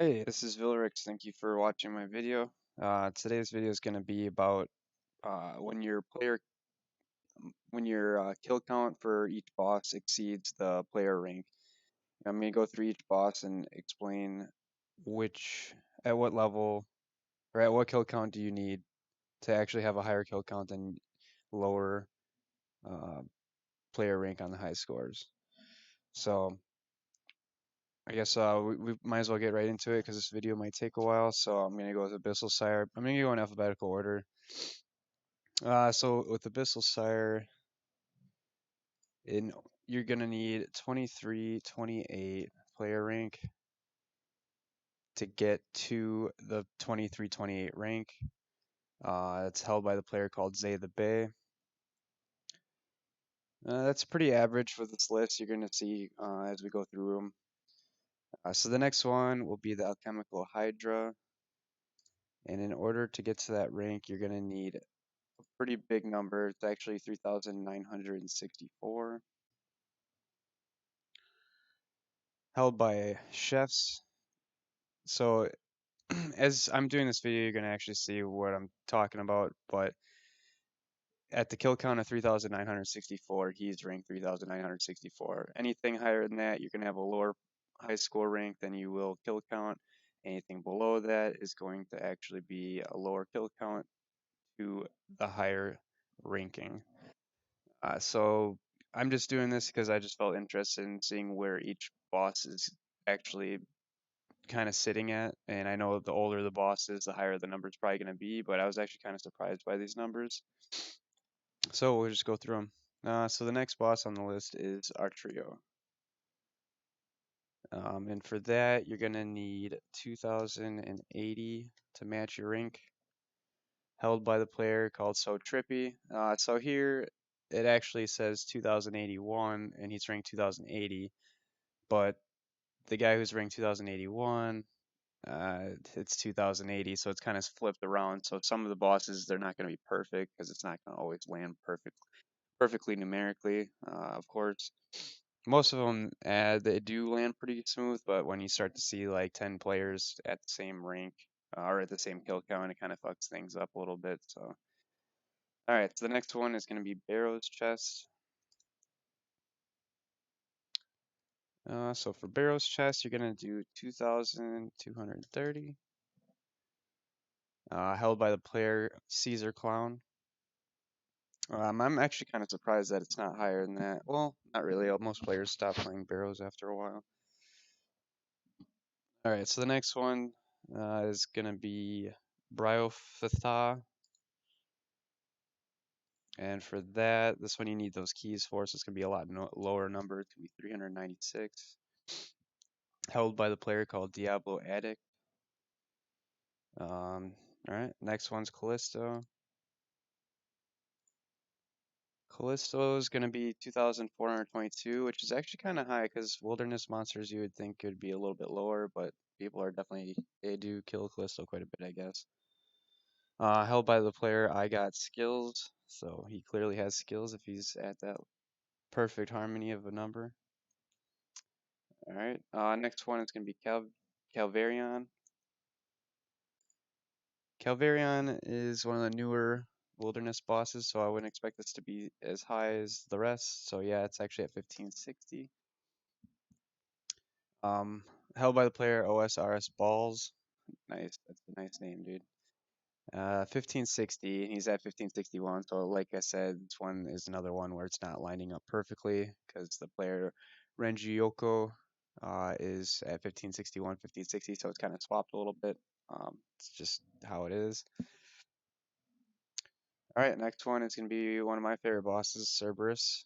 Hey, this is Vilrix. Thank you for watching my video. Today's video is going to be about when your kill count for each boss exceeds the player rank. I'm going to go through each boss and explain which, at what level, or at what kill count do you need to actually have a higher kill count than lower uh, player rank on the high scores. So I guess we might as well get right into it because this video might take a while. So I'm gonna go with Abyssal Sire. I'm gonna go in alphabetical order. So with Abyssal Sire, in you're gonna need 23, 28 player rank to get to the 23, 28 rank. It's held by the player called Zay the Bay. That's pretty average for this list. You're gonna see as we go through them. So the next one will be the Alchemical Hydra. And in order to get to that rank, you're gonna need a pretty big number. It's actually 3,964. Held by chefs. So as I'm doing this video, you're gonna actually see what I'm talking about, but at the kill count of 3,964, he's ranked 3,964. Anything higher than that, you're gonna have a lower high score rank than you will kill count. Anything below that is going to actually be a lower kill count to the higher ranking. So I'm just doing this because I just felt interested in seeing where each boss is actually kind of sitting at. And I know the older the boss is, the higher the number is probably going to be, but I was actually kind of surprised by these numbers. So we'll just go through them. So the next boss on the list is Artrio. And for that, you're going to need 2080 to match your rank, held by the player called So Trippy. So here it actually says 2081 and he's ranked 2080, but the guy who's ranked 2081, it's 2080, so it's kind of flipped around. So some of the bosses, they're not going to be perfect because it's not going to always land perfectly numerically, of course. Most of them, they do land pretty smooth, but when you start to see like 10 players at the same rank or at the same kill count, it kind of fucks things up a little bit. So all right, so the next one is going to be Barrow's Chest. So for Barrow's Chest, you're going to do 2,230. Held by the player Caesar Clown. I'm actually kind of surprised that it's not higher than that. Well, not really. Most players stop playing Barrows after a while. All right, so the next one is going to be Bryophytha. And for that, this one you need those keys for, so it's going to be a lot lower number. It's going to be 396. Held by the player called Diablo Addict. All right, next one's Callisto. Callisto is going to be 2,422, which is actually kind of high because wilderness monsters you would think could be a little bit lower, but people are definitely, they do kill Callisto quite a bit, I guess. Held by the player, I got skills, so he clearly has skills if he's at that perfect harmony of a number. All right, next one is going to be Calvarion. Calvarion is one of the newer wilderness bosses, so I wouldn't expect this to be as high as the rest. So yeah, it's actually at 1560. Um, Held by the player OSRS Balls. Nice, that's a nice name, dude. 1560, and he's at 1561. So like I said, this one is another one where it's not lining up perfectly because the player Renji is at 1561, 1560, so it's kind of swapped a little bit. It's just how it is. All right, next one is going to be one of my favorite bosses, Cerberus.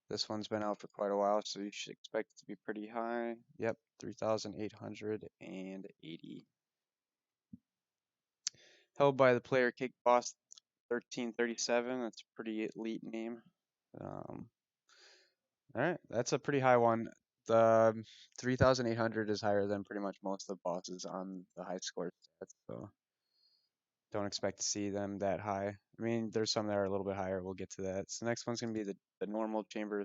This one's been out for quite a while, so you should expect it to be pretty high. Yep, 3,880. Held by the player Cake Boss 1337. That's a pretty elite name. Um, all right, that's a pretty high one. The 3,800 is higher than pretty much most of the bosses on the high score stats, so don't expect to see them that high. I mean, there's some that are a little bit higher. We'll get to that. So the next one's gonna be the normal Chamber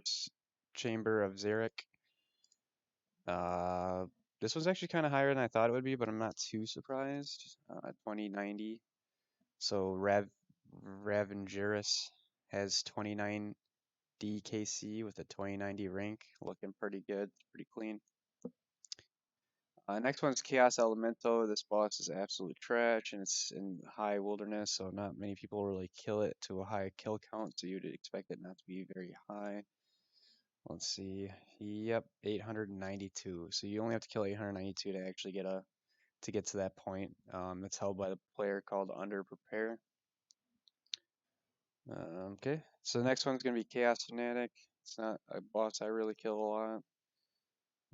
of Xeric. This was actually kind of higher than I thought it would be, but I'm not too surprised. 2090. So Ravengerus has 29 DKC with a 2090 rank, looking pretty good, pretty clean. Next one's Chaos Elemento. This boss is absolute trash, and it's in high wilderness, so not many people really kill it to a high kill count, so you'd expect it not to be very high. Let's see. Yep, 892. So you only have to kill 892 to actually get to that point. It's held by the player called Under Prepare. Okay, so the next one's gonna be Chaos Fanatic. It's not a boss I really kill a lot.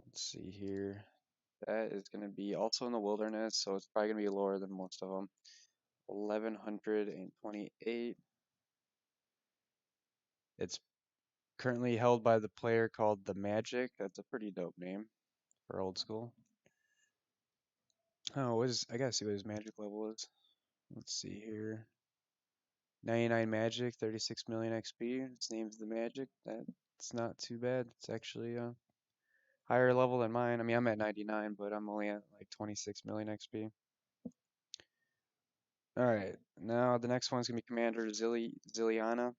Let's see here. That is gonna be also in the wilderness, so it's probably gonna be lower than most of them. 1128. It's currently held by the player called the Magic. That's a pretty dope name for old school. Oh, I gotta see what his magic level is. Let's see here. 99 magic, 36 million XP. Its name's the Magic. That's not too bad. It's actually a higher level than mine. I mean, I'm at 99, but I'm only at like 26 million XP. All right, now the next one's gonna be Commander Zilliana.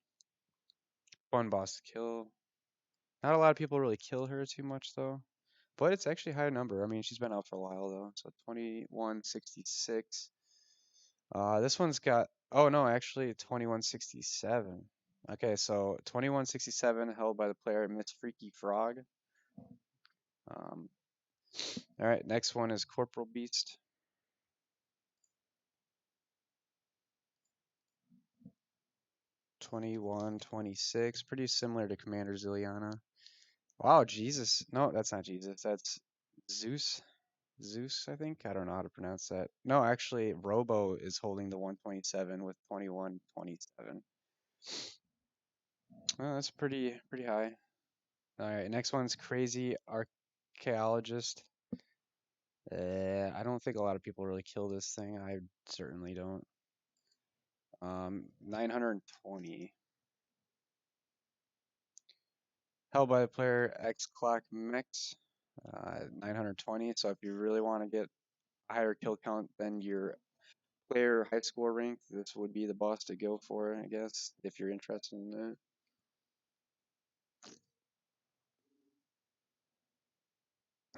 Fun boss to kill. Not a lot of people really kill her too much though, but it's actually a higher number. I mean, she's been out for a while though. So 2166. This one's got, oh no, actually 2167. Okay, so 2167 held by the player Miss Freaky Frog. Um, all right, next one is Corporal Beast. 2126, pretty similar to Commander Zilliana. Wow, Jesus. No, that's not Jesus. That's Zeus. Zeus, I think. I don't know how to pronounce that. No, actually, Robo is holding the 127 with 2127. Well, that's pretty high. All right, next one's Crazy Archaeologist. I don't think a lot of people really kill this thing. I certainly don't. 920. Held by the player X Clock Mex. 920. So if you really want to get a higher kill count than your player high score rank, this would be the boss to go for, I guess, if you're interested in that.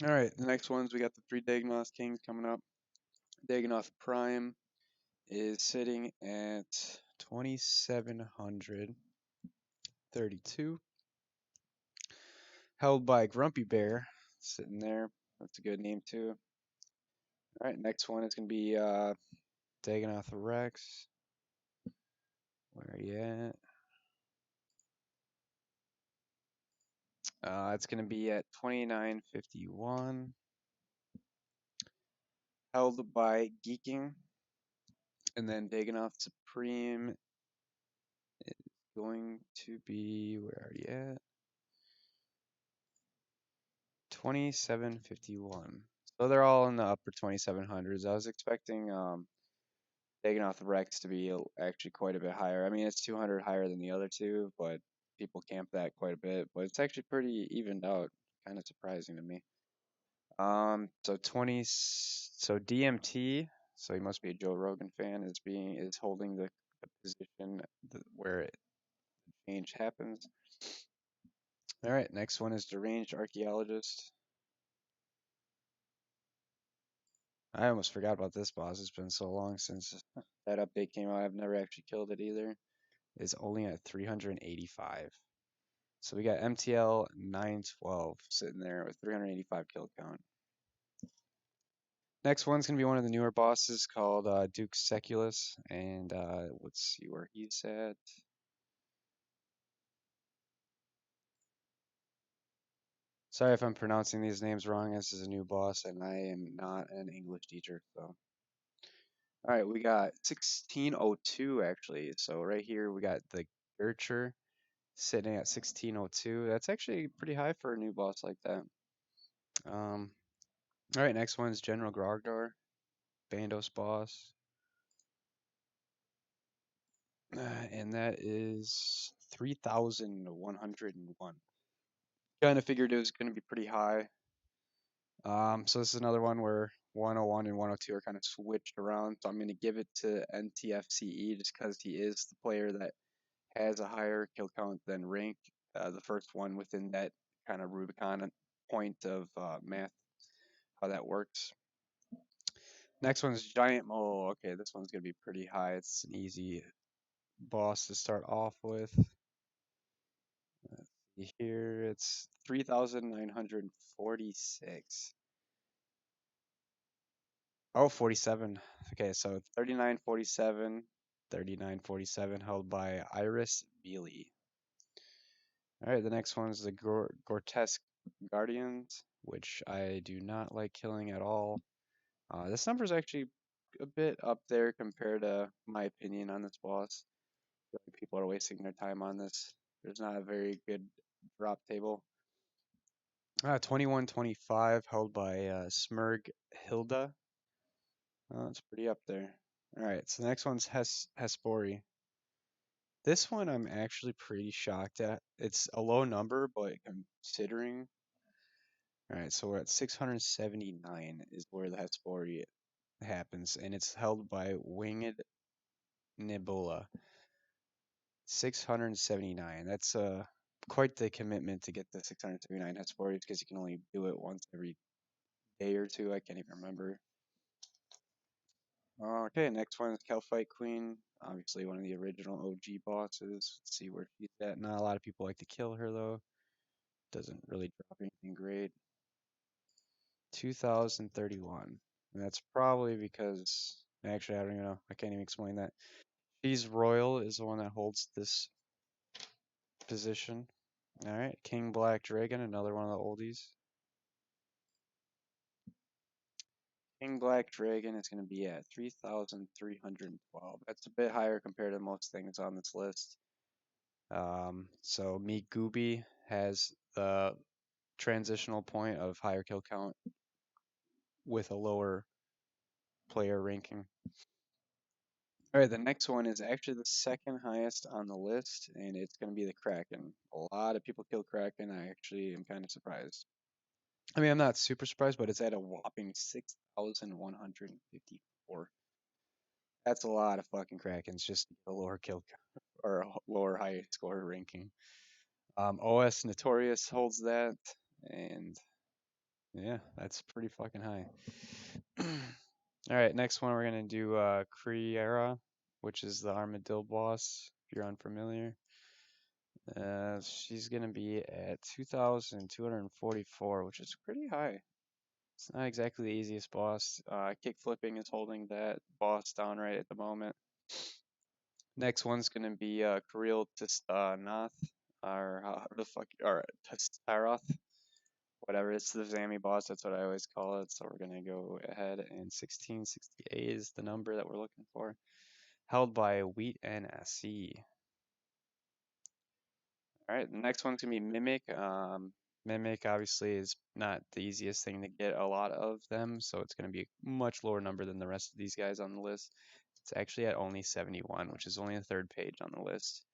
All right, the next ones we got the three Dagonoth Kings coming up. Dagonoth Prime is sitting at 2732. Held by Grumpy Bear, sitting there. That's a good name too. All right, next one is gonna be Dagonoth Rex. Where are you at? It's gonna be at 2951. Held by Geeking. And then Dagonoth Supreme is going to be, where are you at? 2751. So they're all in the upper 2700s. I was expecting Dagonoth Rex to be actually quite a bit higher. I mean, it's 200 higher than the other two, but people camp that quite a bit. But it's actually pretty evened out. Kind of surprising to me. So DMT. So he must be a Joe Rogan fan. Is holding the position where change happens. All right, next one is Deranged Archaeologist. I almost forgot about this boss. It's been so long since that update came out. I've never actually killed it either. It's only at 385. So we got MTL 912 sitting there with 385 kill count. Next one's going to be one of the newer bosses called Duke Seculus. And let's see where he's at. Sorry if I'm pronouncing these names wrong. This is a new boss, and I am not an English teacher. So, all right, we got 1602 actually. So right here we got the Gercher sitting at 1602. That's actually pretty high for a new boss like that. All right, next one is General Grogdor, Bandos boss, and that is 3101. Kind of figured it was going to be pretty high. So this is another one where 101 and 102 are kind of switched around. So I'm going to give it to NTFCE just because he is the player that has a higher kill count than Rank, the first one within that kind of Rubicon point of math, how that works. Next one's Giant Mole. Okay, this one's going to be pretty high. It's an easy boss to start off with. Here it's 3,946. Oh, 47. Okay, so 3947, 3947 held by Iris Beely. All right, the next one is the Gortesque Guardians, which I do not like killing at all. This number is actually a bit up there compared to my opinion on this boss. I feel like people are wasting their time on this. There's not a very good drop table. 2125 held by Smurg Hilda. It's pretty up there. All right, so the next one's Hespori. This one I'm actually pretty shocked at. It's a low number, but considering. All right, so we're at 679 is where the Hespori happens, and it's held by Winged Nebula. 679. That's quite the commitment to get the 679 Hesperia because you can only do it once every day or two. I can't even remember. Okay, next one is Calphite Queen. Obviously, one of the original OG bosses. Let's see where she's at. Not a lot of people like to kill her though. Doesn't really drop anything great. 2031. And that's probably because actually I don't even know. I can't even explain that. She's Royal is the one that holds this position. All right, King Black Dragon, another one of the oldies. King Black Dragon is going to be at 3,312. That's a bit higher compared to most things on this list. So Meat Gooby has the transitional point of higher kill count with a lower player ranking. All right, the next one is actually the second highest on the list, and it's going to be the Kraken. A lot of people kill Kraken. I actually am kind of surprised. I mean, I'm not super surprised, but it's at a whopping 6,154. That's a lot of fucking Krakens just to get a lower kill or a lower high score ranking. OS Notorious holds that, and yeah, that's pretty fucking high. All right, next one we're gonna do Kriera, which is the Armadillo boss. If you're unfamiliar, she's gonna be at 2,244, which is pretty high. It's not exactly the easiest boss. Kick flipping is holding that boss down right at the moment. Next one's gonna be Kirill Tistanath, or how the fuck, or Testaroth, whatever. It's the Zami boss. That's what I always call it. So we're gonna go ahead and 1668 is the number that we're looking for. Held by Wheat NSC. All right, the next one's gonna be Mimic. Mimic obviously is not the easiest thing to get a lot of them, so it's gonna be a much lower number than the rest of these guys on the list. It's actually at only 71, which is only the third page on the list.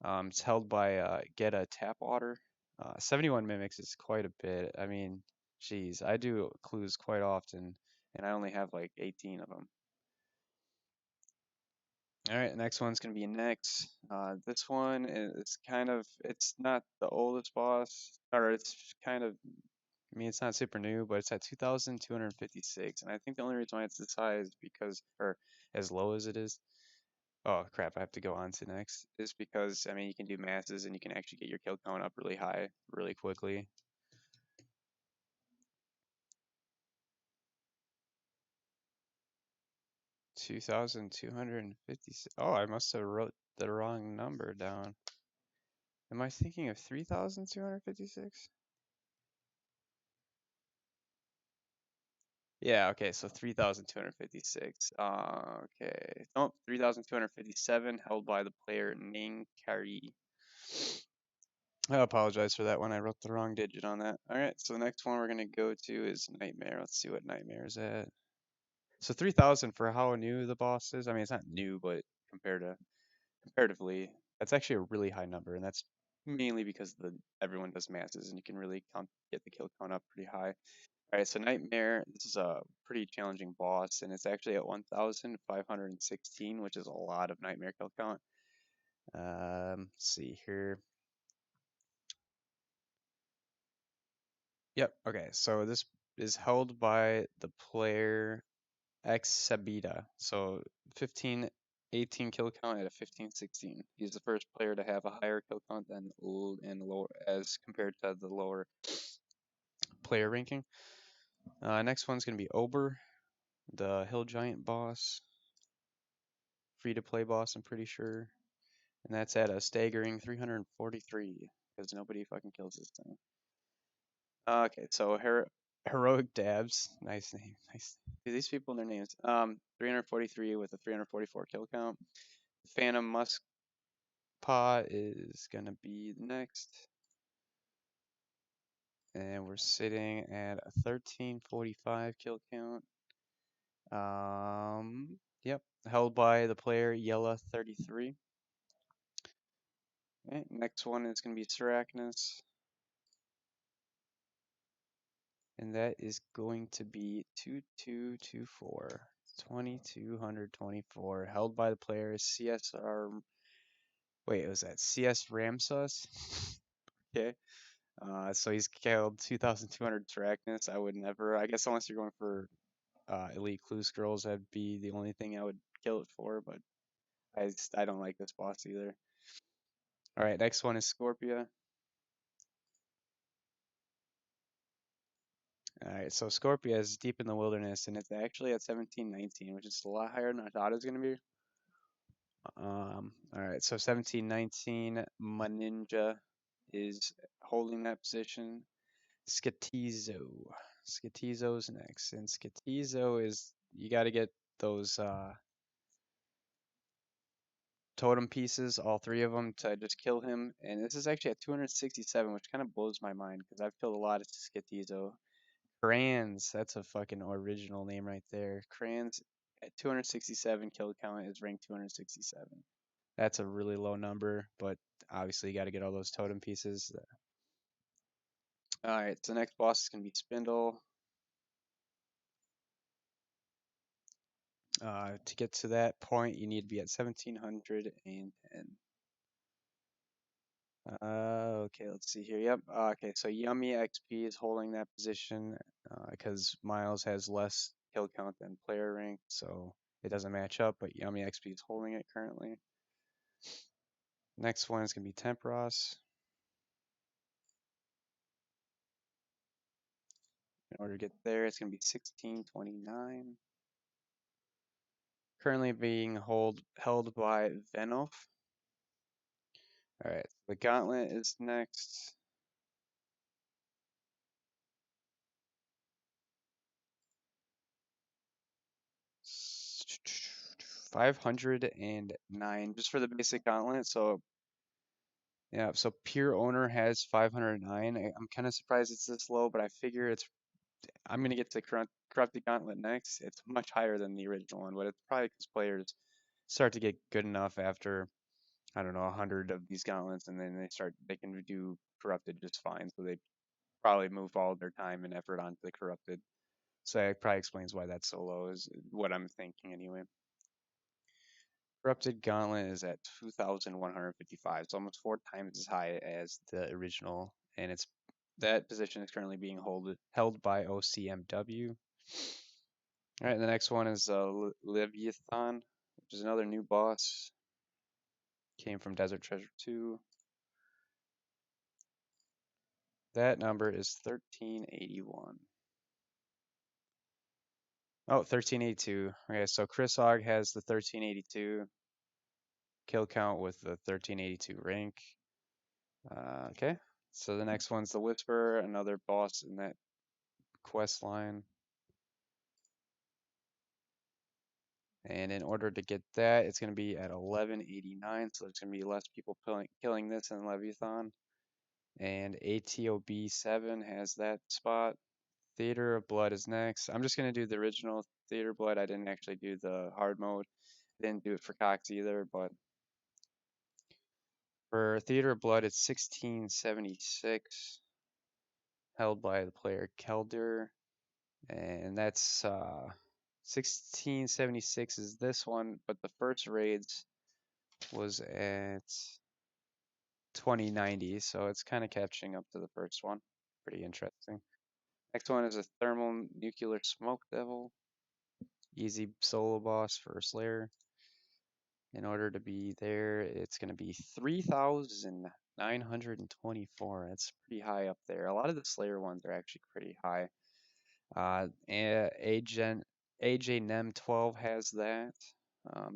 It's held by Get a Tapwater. 71 mimics is quite a bit. I mean, geez, I do clues quite often, and I only have like 18 of them. All right, next one's gonna be next. This one is kind of, it's not the oldest boss, or it's kind of, I mean, it's not super new, but it's at 2,256, and I think the only reason why it's this high is because, or as low as it is, oh crap, I have to go on to next, is because, I mean, you can do masses and you can actually get your kill count up really high really quickly. Two thousand two hundred and fifty. Oh, I must have wrote the wrong number down. Am I thinking of 3,256? Yeah, okay, so 3,256. Okay. Nope, 3,257 held by the player Ning Kari. I apologize for that one. I wrote the wrong digit on that. All right, so the next one we're gonna go to is Nightmare. Let's see what Nightmare is at. So 3,000 for how new the boss is. I mean, it's not new, but comparatively, that's actually a really high number, and that's mainly because everyone does masses, and you can really get the kill count up pretty high. All right, so Nightmare, this is a pretty challenging boss, and it's actually at 1,516, which is a lot of Nightmare kill count. Let's see here. Yep, okay, so this is held by the player X Sabita. So 15, 18 kill count at a 15, 16. He's the first player to have a higher kill count than and lower as compared to the lower player ranking. Next one's gonna be Ober, the Hill Giant boss, free to play boss, I'm pretty sure. And that's at a staggering 343 because nobody fucking kills this thing. Okay, so Heroic Dabs, nice name, nice. These people and their names. 343 with a 344 kill count. Phantom Musk Paw is gonna be next, and we're sitting at a 1345 kill count. Yep, held by the player Yella 33. Okay, next one is gonna be Syracuse, and that is going to be 2224. 2224, held by the player CSR. Wait, was that CS Ramsus? Okay. So he's killed 2,200 Arachnids. I would never, I guess unless you're going for Elite Clue Scrolls, that'd be the only thing I would kill it for, but I don't like this boss either. Alright, next one is Scorpia. Alright, so Scorpia is deep in the wilderness, and it's actually at 1719, which is a lot higher than I thought it was going to be. Alright, so 1719, Maninja is holding that position. Skatizo. Skatizo's next. And Skatizo is, you got to get those totem pieces, all three of them, to just kill him. And this is actually at 267, which kind of blows my mind because I've killed a lot of Skatizo. Crans, that's a fucking original name right there. Crans at 267 kill count is ranked 267. That's a really low number, but obviously you got to get all those totem pieces. Alright, so the next boss is going to be Spindle. To get to that point, you need to be at 1710. Okay, let's see here. Yep. Okay, so Yummy XP is holding that position because Miles has less kill count than player rank, so it doesn't match up, but Yummy XP is holding it currently. Next one is going to be Temperos. In order to get there, it's going to be 1629. Currently being held by Venof. Alright, the Gauntlet is next. 509 just for the basic gauntlet. So yeah, so pure owner has 509. I'm kind of surprised it's this low, but I figure I'm gonna get to corrupted gauntlet next. It's much higher than the original one, but it's probably because players start to get good enough after, I don't know, 100 of these gauntlets, and then they can do corrupted just fine. So they probably move all their time and effort onto the corrupted. So that probably explains why that's so low, is what I'm thinking anyway. Corrupted Gauntlet is at 2,155. It's almost 4 times as high as the original, and that position is currently being held by OCMW. All right, the next one is Leviathan, which is another new boss. Came from Desert Treasure 2. That number is 1381. Oh, 1382. Okay, so Chris Og has the 1382 kill count with the 1382 rank. Okay, so the next one's the Whisperer, another boss in that quest line. And in order to get that, it's going to be at 1189, so there's going to be less people killing this than Leviathan. And ATOB 7 has that spot. Theater of Blood is next. I'm just going to do the original Theater of Blood. I didn't actually do the hard mode. I didn't do it for Cox either, but for Theater of Blood, it's 1676, held by the player Kelder. And that's 1676 is this one, but the first raids was at 2090, so it's kind of catching up to the first one. Pretty interesting. Next one is a thermal nuclear smoke devil. Easy solo boss for a Slayer. In order to be there, it's going to be 3,924. That's pretty high up there. A lot of the Slayer ones are actually pretty high. AJ Nem 12 has that.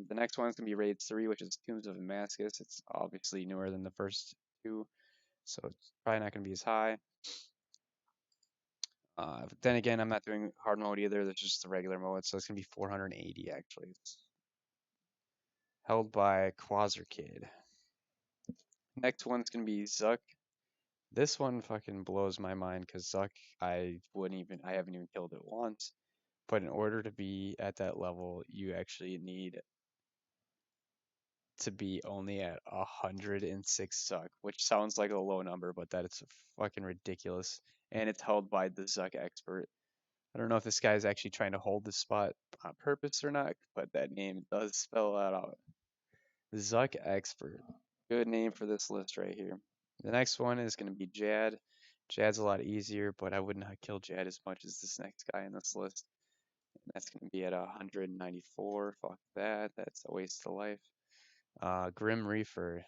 The next one's going to be Raid 3, which is Tombs of Damascus. It's obviously newer than the first two, so it's probably not going to be as high. But then again, I'm not doing hard mode either. That's just the regular mode, so it's going to be 480 actually. It's held by Quasar Kid. Next one's going to be Zuck. This one fucking blows my mind because Zuck, I haven't even killed it once. But in order to be at that level, you actually need to be only at 106 Zuck, which sounds like a low number, but that is fucking ridiculous. And it's held by the Zuck expert. I don't know if this guy is actually trying to hold this spot on purpose or not, but that name does spell that out. Zuck expert. Good name for this list right here. The next one is going to be Jad. Jad's a lot easier, but I would not kill Jad as much as this next guy in this list. And that's going to be at 194. Fuck that. That's a waste of life. Grim Reaper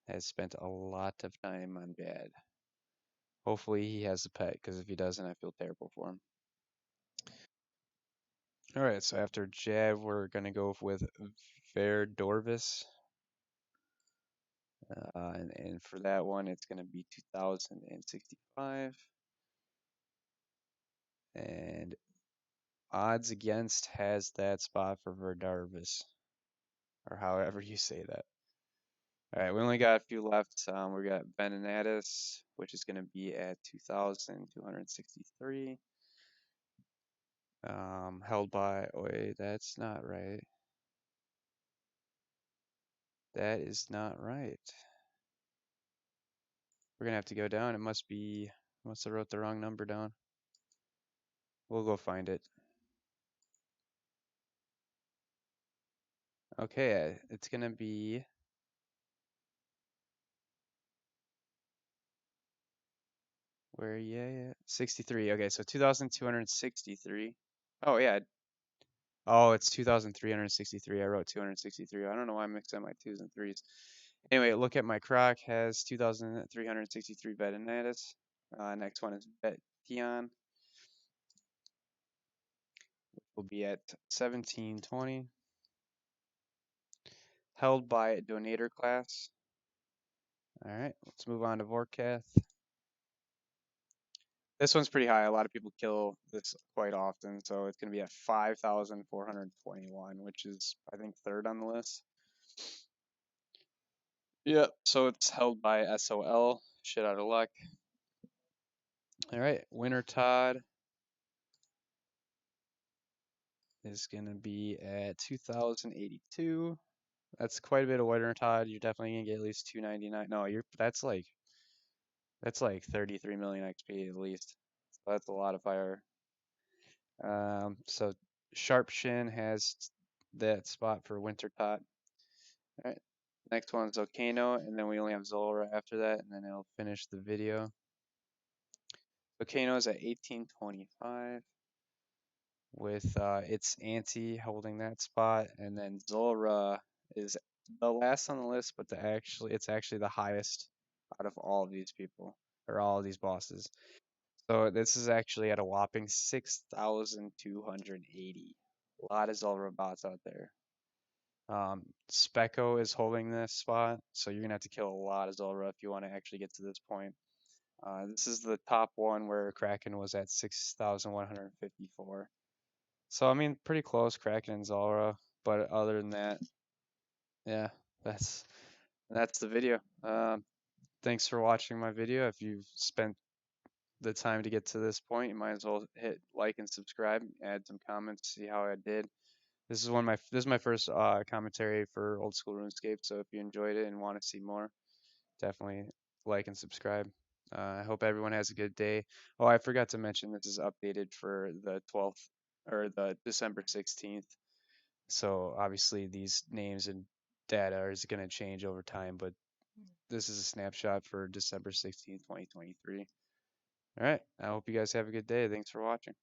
has spent a lot of time on Jad. Hopefully he has a pet, because if he doesn't, I feel terrible for him. Alright, so after Jad, we're going to go with Verdorvis. And for that one, it's going to be 2065. And odds against has that spot for Verdarvis, or however you say that. All right, we only got a few left. We got Benenatis, which is going to be at 2,263. Held by, wait, that's not right. That is not right. We're going to have to go down. It must be, must have wrote the wrong number down. We'll go find it. Okay, it's going to be where, yeah, 63. Okay, so 2,263. Oh, yeah. Oh, it's 2,363. I wrote 263. I don't know why I mixed up my twos and threes. Anyway, look at my croc has 2,363 Betanatus. Next one is Betion. Will be at 1720. Held by Donator class. All right, let's move on to Vorkath. This one's pretty high. A lot of people kill this quite often, so it's going to be at 5,421, which is, I think, third on the list. Yep, so it's held by SOL. Shit out of luck. All right, Winter Todd is going to be at 2,082. That's quite a bit of Winter Todd. You're definitely going to get at least 299. No, that's like 33 million XP at least. So that's a lot of fire. So Sharp Shin has that spot for Winter Todd. All right. Next one's Volcano, and then we only have Zora after that, and then it'll finish the video. Volcano's at 1825 with its anti holding that spot, and then Zora is the last on the list, but it's actually the highest out of all of these people or all of these bosses. So this is actually at a whopping 6,280. A lot of Zora bots out there. Specco is holding this spot, so you're gonna have to kill a lot of Zora if you want to actually get to this point. This is the top one where Kraken was at 6,154. So I mean, pretty close, Kraken and Zora. But other than that, yeah, that's that's the video. Thanks for watching my video. If you've spent the time to get to this point, you might as well hit like and subscribe. Add some comments, see how I did. This is my first commentary for Old School RuneScape. So if you enjoyed it and want to see more, definitely like and subscribe. I hope everyone has a good day. Oh, I forgot to mention this is updated for the 12th or the December 16th. So obviously these names and data is going to change over time, but this is a snapshot for December 16th, 2023. All right. I hope you guys have a good day. Thanks for watching.